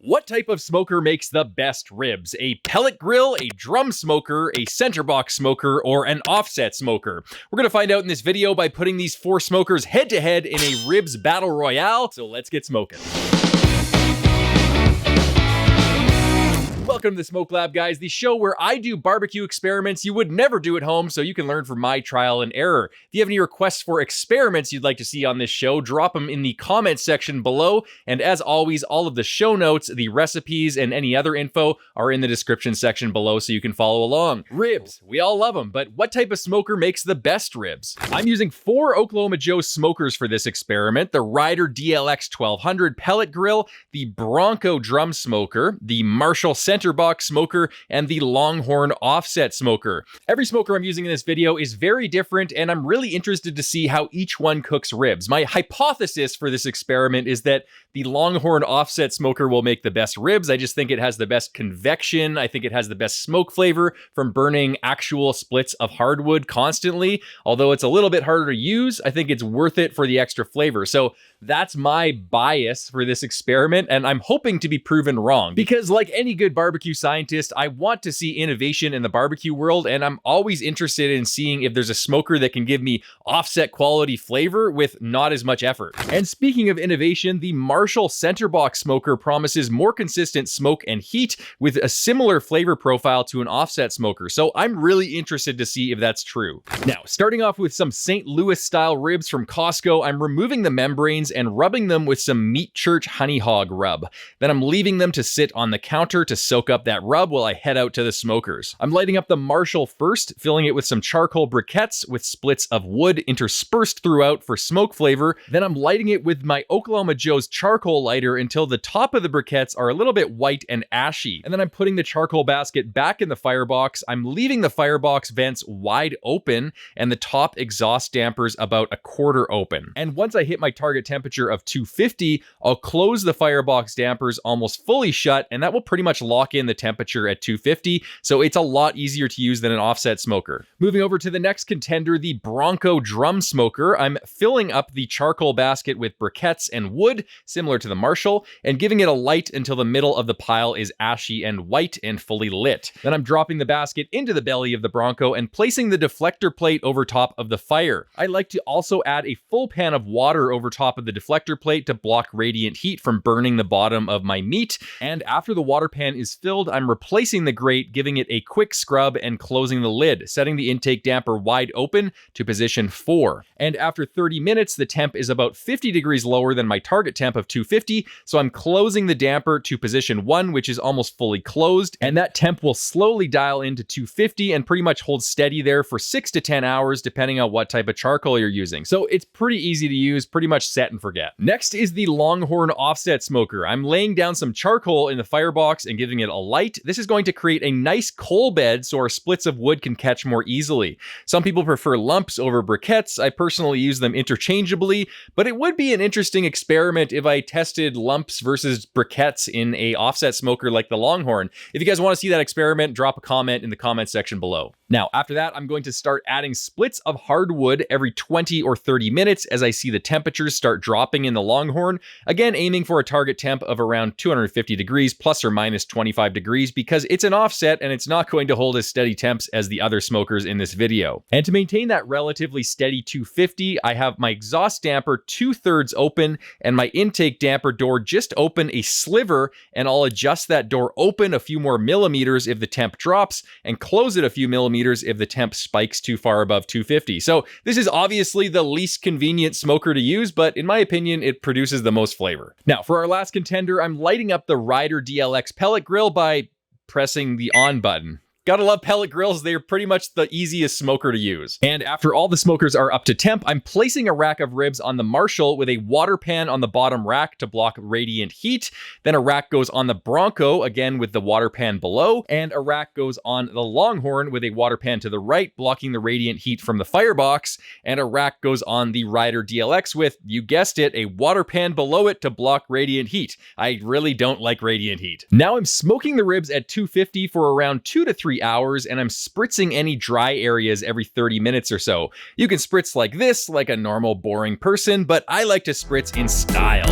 What type of smoker makes the best ribs? A pellet grill, a drum smoker, a centerbox smoker, or an offset smoker? We're gonna find out in this video by putting these four smokers head to head in a ribs battle royale, so let's get smoking. Welcome to the Smoke Lab, guys, the show where I do barbecue experiments you would never do at home so you can learn from my trial and error. If you have any requests for experiments you'd like to see on this show, drop them in the comments section below. And as always, all of the show notes, the recipes, and any other info are in the description section below so you can follow along. Ribs, we all love them, but what type of smoker makes the best ribs? I'm using 4 Oklahoma Joe smokers for this experiment: the Ryder DLX 1200 pellet grill, the Bronco Drum Smoker, the Marshall Centerbox Smoker, and the Longhorn Offset Smoker. Every smoker I'm using in this video is very different, and I'm really interested to see how each one cooks ribs. My hypothesis for this experiment is that the Longhorn Offset Smoker will make the best ribs. I just think it has the best convection. I think it has the best smoke flavor from burning actual splits of hardwood constantly. Although it's a little bit harder to use, I think it's worth it for the extra flavor. So that's my bias for this experiment, and I'm hoping to be proven wrong. Because like any good barbecue scientist, I want to see innovation in the barbecue world, and I'm always interested in seeing if there's a smoker that can give me offset quality flavor with not as much effort. And speaking of innovation, the Marshall Centerbox Smoker promises more consistent smoke and heat with a similar flavor profile to an offset smoker. So I'm really interested to see if that's true. Now, starting off with some St. Louis style ribs from Costco, I'm removing the membranes and rubbing them with some Meat Church Honey Hog rub. Then I'm leaving them to sit on the counter to soak up that rub while I head out to the smokers. I'm lighting up the Marshall first, filling it with some charcoal briquettes with splits of wood interspersed throughout for smoke flavor. Then I'm lighting it with my Oklahoma Joe's charcoal lighter until the top of the briquettes are a little bit white and ashy. And then I'm putting the charcoal basket back in the firebox. I'm leaving the firebox vents wide open and the top exhaust dampers about a quarter open. And once I hit my target temperature of 250, I'll close the firebox dampers almost fully shut, and that will pretty much lock in the temperature at 250, so it's a lot easier to use than an offset smoker. Moving over to the next contender, the Bronco Drum Smoker, I'm filling up the charcoal basket with briquettes and wood, similar to the Marshall, and giving it a light until the middle of the pile is ashy and white and fully lit. Then I'm dropping the basket into the belly of the Bronco and placing the deflector plate over top of the fire. I like to also add a full pan of water over top of the deflector plate to block radiant heat from burning the bottom of my meat. And after the water pan is filled, I'm replacing the grate, giving it a quick scrub and closing the lid, setting the intake damper wide open to position 4. And after 30 minutes, the temp is about 50 degrees lower than my target temp of 250, so I'm closing the damper to position 1, which is almost fully closed, and that temp will slowly dial into 250 and pretty much hold steady there for 6 to 10 hours, depending on what type of charcoal you're using. So it's pretty easy to use, pretty much set and forget. Next is the Longhorn Offset Smoker. I'm laying down some charcoal in the firebox and giving it a light. This is going to create a nice coal bed so our splits of wood can catch more easily. Some people prefer lumps over briquettes. I personally use them interchangeably, but it would be an interesting experiment if I tested lumps versus briquettes in a offset smoker like the Longhorn. If you guys want to see that experiment, drop a comment in the comment section below. Now, after that, I'm going to start adding splits of hardwood every 20 or 30 minutes as I see the temperatures start dropping in the Longhorn. Again, aiming for a target temp of around 250 degrees plus or minus 25 degrees because it's an offset and it's not going to hold as steady temps as the other smokers in this video. And to maintain that relatively steady 250, I have my exhaust damper 2/3 open and my intake damper door just open a sliver, and I'll adjust that door open a few more millimeters if the temp drops and close it a few millimeters if the temp spikes too far above 250. So this is obviously the least convenient smoker to use, but in my opinion, it produces the most flavor. Now, for our last contender, I'm lighting up the Ryder DLX pellet grill by pressing the on button. Gotta love pellet grills, they're pretty much the easiest smoker to use. And after all the smokers are up to temp, I'm placing a rack of ribs on the Marshall with a water pan on the bottom rack to block radiant heat. Then a rack goes on the Bronco, again with the water pan below, and a rack goes on the Longhorn with a water pan to the right, blocking the radiant heat from the firebox, and a rack goes on the Ryder DLX with, you guessed it, a water pan below it to block radiant heat. I really don't like radiant heat. Now I'm smoking the ribs at 250 for around 2 to 3 hours, and I'm spritzing any dry areas every 30 minutes or so. You can spritz like this, like a normal boring person, but I like to spritz in style.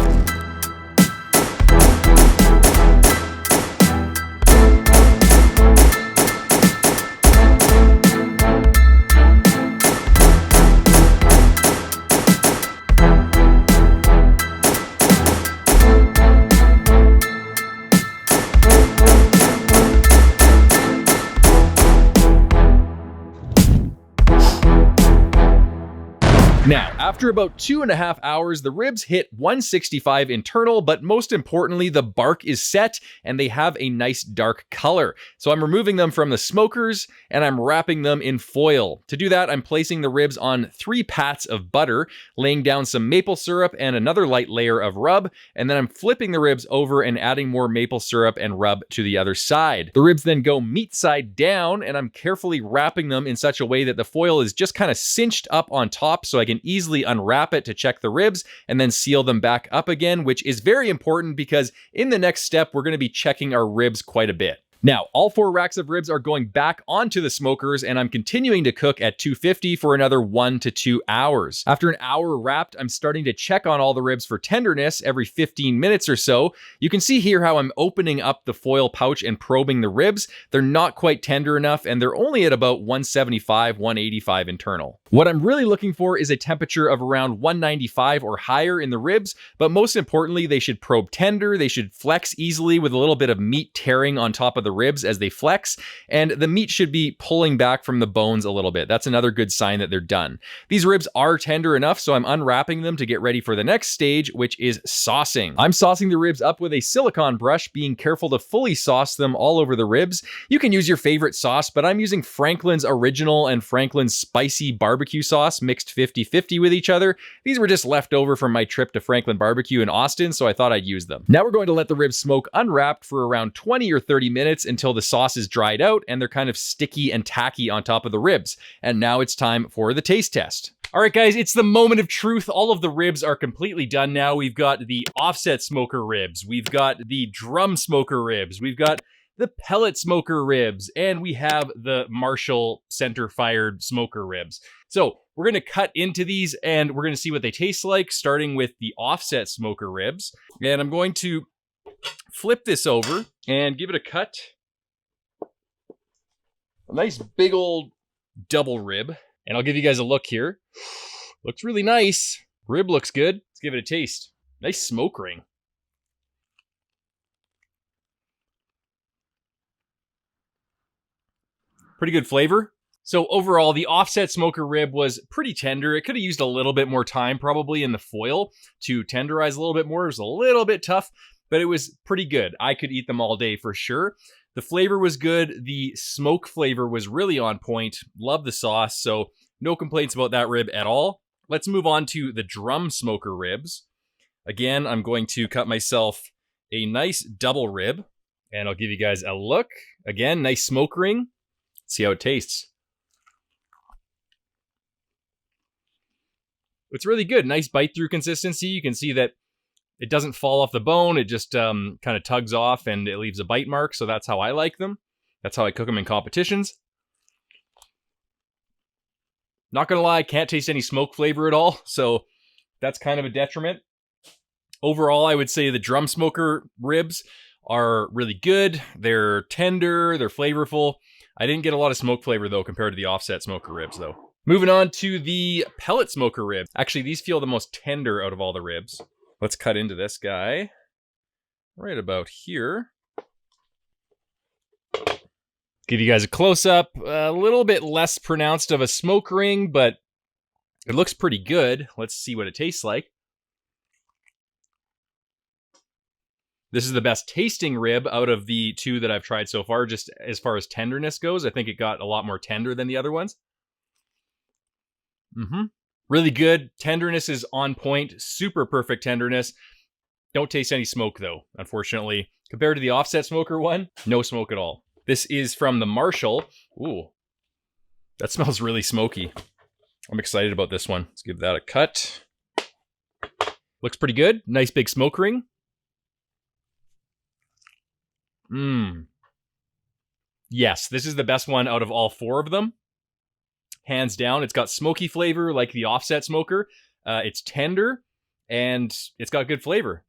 After about 2.5 hours, the ribs hit 165 internal, but most importantly, the bark is set and they have a nice dark color. So I'm removing them from the smokers and I'm wrapping them in foil. To do that, I'm placing the ribs on 3 pats of butter, laying down some maple syrup and another light layer of rub, and then I'm flipping the ribs over and adding more maple syrup and rub to the other side. The ribs then go meat side down, and I'm carefully wrapping them in such a way that the foil is just kind of cinched up on top so I can easily unwrap it to check the ribs and then seal them back up again, which is very important because in the next step, we're going to be checking our ribs quite a bit. Now, all 4 racks of ribs are going back onto the smokers, and I'm continuing to cook at 250 for another 1 to 2 hours. After an hour wrapped, I'm starting to check on all the ribs for tenderness every 15 minutes or so. You can see here how I'm opening up the foil pouch and probing the ribs. They're not quite tender enough, and they're only at about 175, 185 internal. What I'm really looking for is a temperature of around 195 or higher in the ribs, but most importantly, they should probe tender, they should flex easily with a little bit of meat tearing on top of the ribs as they flex, and the meat should be pulling back from the bones a little bit. That's another good sign that they're done. These ribs are tender enough, so I'm unwrapping them to get ready for the next stage, which is saucing. I'm saucing the ribs up with a silicone brush, being careful to fully sauce them all over the ribs. You can use your favorite sauce, but I'm using Franklin's Original and Franklin's Spicy Barbecue sauce mixed 50-50 with each other. These were just left over from my trip to Franklin Barbecue in Austin, so I thought I'd use them. Now we're going to let the ribs smoke unwrapped for around 20 or 30 minutes until the sauce is dried out and they're kind of sticky and tacky on top of the ribs. And now it's time for the taste test. All right, guys, it's the moment of truth. All of the ribs are completely done now. We've got the offset smoker ribs. We've got the drum smoker ribs. We've got the pellet smoker ribs, and we have the Marshall center-fired smoker ribs. So we're going to cut into these, and we're going to see what they taste like, starting with the offset smoker ribs. And I'm going to flip this over and give it a cut. A nice big old double rib. And I'll give you guys a look here. Looks really nice. Rib looks good. Let's give it a taste. Nice smoke ring. Pretty good flavor. So overall, the offset smoker rib was pretty tender. It could have used a little bit more time probably in the foil to tenderize a little bit more. It was a little bit tough, but it was pretty good. I could eat them all day for sure. The flavor was good. The smoke flavor was really on point. Love the sauce, so no complaints about that rib at all. Let's move on to the drum smoker ribs. Again, I'm going to cut myself a nice double rib, and I'll give you guys a look. Again, nice smoke ring. See how it tastes. It's really good. Nice bite through consistency. You can see that it doesn't fall off the bone. It just kind of tugs off and it leaves a bite mark. So that's how I like them. That's how I cook them in competitions. Not gonna lie, can't taste any smoke flavor at all. So that's kind of a detriment. Overall, I would say the drum smoker ribs are really good. They're tender, they're flavorful. I didn't get a lot of smoke flavor though compared to the offset smoker ribs though. Moving on to the pellet smoker ribs. Actually, these feel the most tender out of all the ribs. Let's cut into this guy right about here. Give you guys a close-up. A little bit less pronounced of a smoke ring, but it looks pretty good. Let's see what it tastes like. This is the best tasting rib out of the 2 that I've tried so far, just as far as tenderness goes. I think it got a lot more tender than the other ones. Really good. Tenderness is on point. Super perfect tenderness. Don't taste any smoke though, unfortunately. Compared to the offset smoker one, no smoke at all. This is from the Marshall. Ooh, that smells really smoky. I'm excited about this one. Let's give that a cut. Looks pretty good. Nice big smoke ring. Yes, this is the best one out of all 4 of them. Hands down. It's got smoky flavor like the offset smoker. It's tender and it's got good flavor.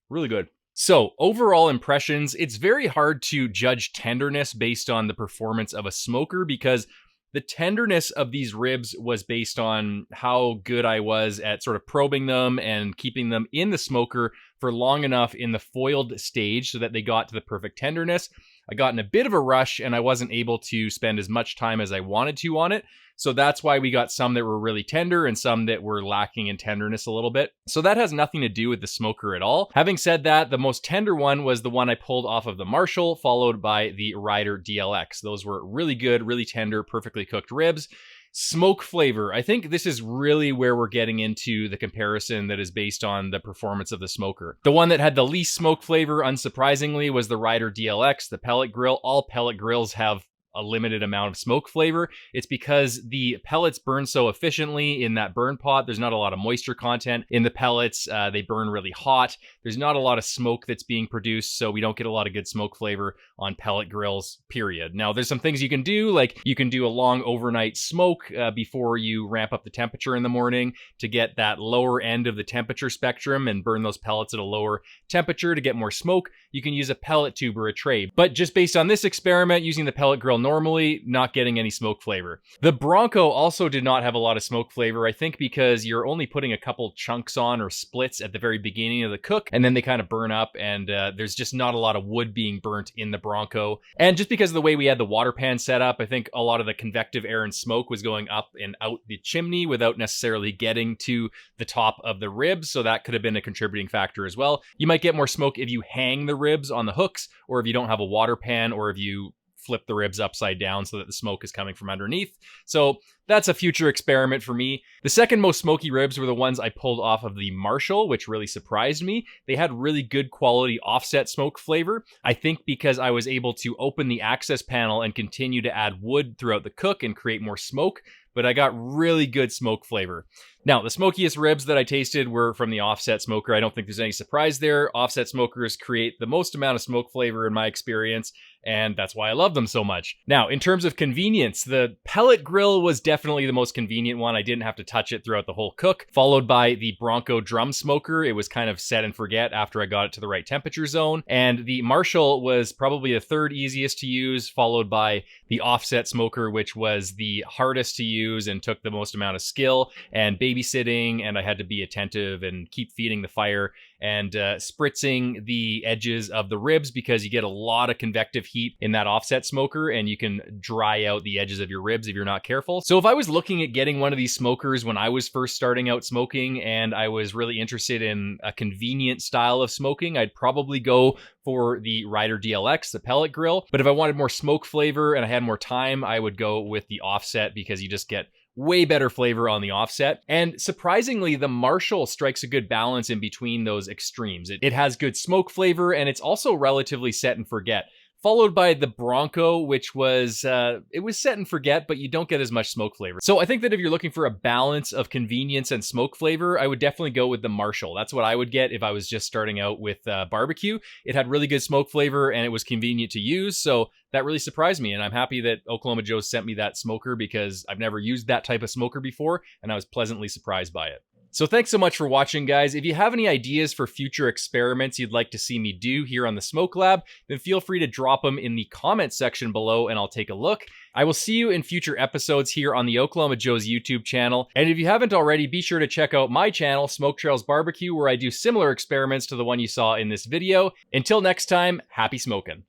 Really good. So overall impressions, it's very hard to judge tenderness based on the performance of a smoker because the tenderness of these ribs was based on how good I was at sort of probing them and keeping them in the smoker for long enough in the foiled stage so that they got to the perfect tenderness. I got in a bit of a rush and I wasn't able to spend as much time as I wanted to on it. So that's why we got some that were really tender and some that were lacking in tenderness a little bit. So that has nothing to do with the smoker at all. Having said that, the most tender one was the one I pulled off of the Marshall, followed by the Ryder DLX. Those were really good, really tender, perfectly cooked ribs. Smoke flavor. I think this is really where we're getting into the comparison that is based on the performance of the smoker. The one that had the least smoke flavor, unsurprisingly, was the Ryder DLX, the pellet grill. All pellet grills have a limited amount of smoke flavor. It's because the pellets burn so efficiently in that burn pot. There's not a lot of moisture content in the pellets. They burn really hot. There's not a lot of smoke that's being produced, so we don't get a lot of good smoke flavor on pellet grills, period. Now, there's some things you can do, like you can do a long overnight smoke before you ramp up the temperature in the morning to get that lower end of the temperature spectrum and burn those pellets at a lower temperature to get more smoke. You can use a pellet tube or a tray. But just based on this experiment, using the pellet grill normally, not getting any smoke flavor. The Bronco also did not have a lot of smoke flavor, I think because you're only putting a couple chunks on or splits at the very beginning of the cook, and then they kind of burn up, and there's just not a lot of wood being burnt in the Bronco. And just because of the way we had the water pan set up, I think a lot of the convective air and smoke was going up and out the chimney without necessarily getting to the top of the ribs, so that could have been a contributing factor as well. You might get more smoke if you hang the ribs on the hooks, or if you don't have a water pan, or if you flip the ribs upside down so that the smoke is coming from underneath. So that's a future experiment for me. The second most smoky ribs were the ones I pulled off of the Marshall, which really surprised me. They had really good quality offset smoke flavor. I think because I was able to open the access panel and continue to add wood throughout the cook and create more smoke, but I got really good smoke flavor. Now, the smokiest ribs that I tasted were from the Offset Smoker. I don't think there's any surprise there. Offset smokers create the most amount of smoke flavor in my experience, and that's why I love them so much. Now, in terms of convenience, the pellet grill was definitely the most convenient one. I didn't have to touch it throughout the whole cook, followed by the Bronco Drum Smoker. It was kind of set and forget after I got it to the right temperature zone. And the Marshall was probably the third easiest to use, followed by the Offset Smoker, which was the hardest to use and took the most amount of skill and babysitting, and I had to be attentive and keep feeding the fire and spritzing the edges of the ribs because you get a lot of convective heat in that Offset Smoker and you can dry out the edges of your ribs if you're not careful. So if I was looking at getting one of these smokers when I was first starting out smoking and I was really interested in a convenient style of smoking, I'd probably go for the Ryder DLX, the pellet grill. But if I wanted more smoke flavor and I had more time, I would go with the Offset because you just get way better flavor on the Offset. And surprisingly, the Marshall strikes a good balance in between those extremes. It has good smoke flavor and it's also relatively set and forget. Followed by the Bronco, which was, it was set and forget, but you don't get as much smoke flavor. So I think that if you're looking for a balance of convenience and smoke flavor, I would definitely go with the Marshall. That's what I would get if I was just starting out with barbecue. It had really good smoke flavor and it was convenient to use, so that really surprised me. And I'm happy that Oklahoma Joe sent me that smoker because I've never used that type of smoker before, and I was pleasantly surprised by it. So thanks so much for watching, guys. If you have any ideas for future experiments you'd like to see me do here on the Smoke Lab, then feel free to drop them in the comments section below and I'll take a look. I will see you in future episodes here on the Oklahoma Joe's YouTube channel. And if you haven't already, be sure to check out my channel, Smoke Trails Barbecue, where I do similar experiments to the one you saw in this video. Until next time, happy smoking.